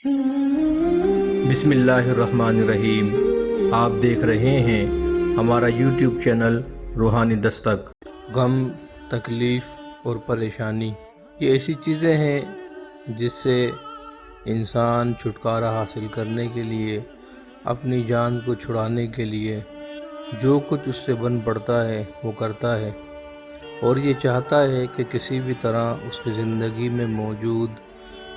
बिस्मिल्लाहिर्रहमानिर्रहीम। आप देख रहे हैं हमारा यूट्यूब चैनल रूहानी दस्तक। गम, तकलीफ़ और परेशानी ये ऐसी चीज़ें हैं जिससे इंसान छुटकारा हासिल करने के लिए, अपनी जान को छुड़ाने के लिए जो कुछ उससे बन पड़ता है वो करता है, और ये चाहता है कि किसी भी तरह उसकी ज़िंदगी में मौजूद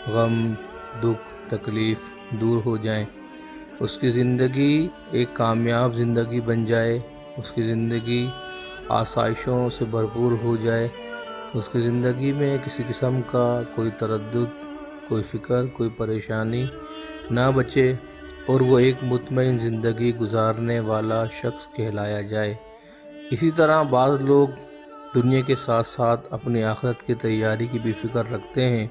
गम, दुख, तकलीफ़ दूर हो जाएं, उसकी ज़िंदगी एक कामयाब ज़िंदगी बन जाए, उसकी ज़िंदगी आसाइशों से भरपूर हो जाए, उसकी ज़िंदगी में किसी किस्म का कोई तरद्दुद, कोई फ़िक्र, कोई परेशानी ना बचे, और वो एक मुतमईन ज़िंदगी गुजारने वाला शख्स कहलाया जाए। इसी तरह बाज़ लोग दुनिया के साथ साथ अपनी आखिरत की तैयारी की भी फ़िक्र रखते हैं,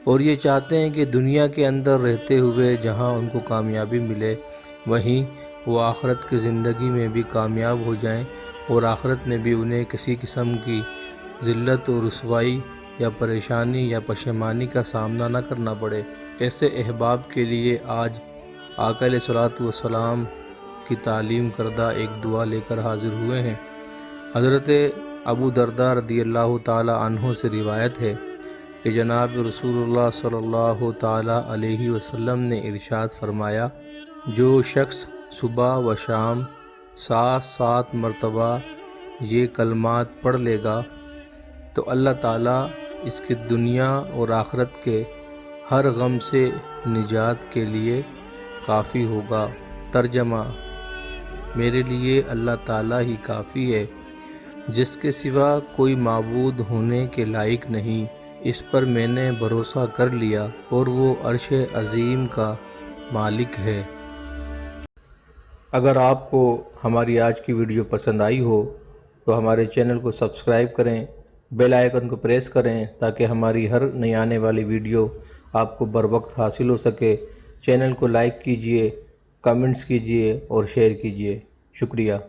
और ये चाहते हैं कि दुनिया के अंदर रहते हुए जहां उनको कामयाबी मिले, वहीं वो आखिरत की ज़िंदगी में भी कामयाब हो जाएं, और आखिरत में भी उन्हें किसी किस्म की ज़िल्लत और रुसवाई या परेशानी या पशेमानी का सामना न करना पड़े। ऐसे अहबाब के लिए आज आका अलैहिस्सलातु वस्सलाम की तालीम करदा एक दुआ लेकर हाजिर हुए हैं। हज़रत अबू दरदा रदियल्लाहु ताला अन्हु से रिवायत है कि जनाब रसूलुल्लाह सल्लल्लाहु ताला अलैहि वसल्लम ने इरशाद फरमाया, जो शख्स सुबह व शाम 7 मरतबा ये कलमात पढ़ लेगा तो अल्लाह ताला इसकी दुनिया और आखिरत के हर गम से निजात के लिए काफ़ी होगा। तर्जमा: मेरे लिए अल्लाह ताला ही काफ़ी है, जिसके सिवा कोई माबूद होने के लायक नहीं। इस पर मैंने भरोसा कर लिया और वो अर्श अज़ीम का मालिक है। अगर आपको हमारी आज की वीडियो पसंद आई हो तो हमारे चैनल को सब्सक्राइब करें, बेल आइकन को प्रेस करें ताकि हमारी हर नई आने वाली वीडियो आपको बर वक्त हासिल हो सके। चैनल को लाइक कीजिए, कमेंट्स कीजिए और शेयर कीजिए। शुक्रिया।